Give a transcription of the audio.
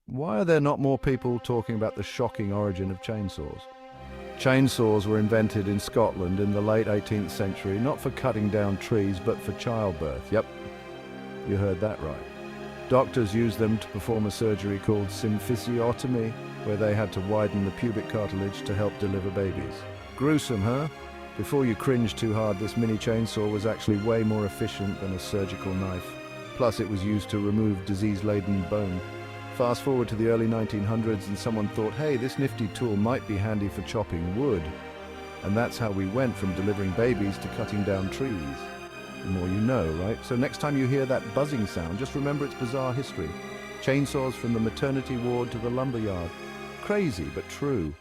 Why are there not more people talking about the shocking origin of chainsaws? Chainsaws were invented in Scotland in the late 18th century, not for cutting down trees, but for childbirth. Yep, you heard that right. Doctors used them to perform a surgery called symphysiotomy, where they had to widen the pubic cartilage to help deliver babies. Gruesome, huh? Before you cringe too hard, this mini chainsaw was actually way more efficient than a surgical knife. Plus, it was used to remove disease-laden bone. Fast forward to the early 1900s and someone thought, hey, this nifty tool might be handy for chopping wood. And that's how we went from delivering babies to cutting down trees. The more you know, right? So next time you hear that buzzing sound, just remember its bizarre history. Chainsaws from the maternity ward to the lumberyard. Crazy, but true.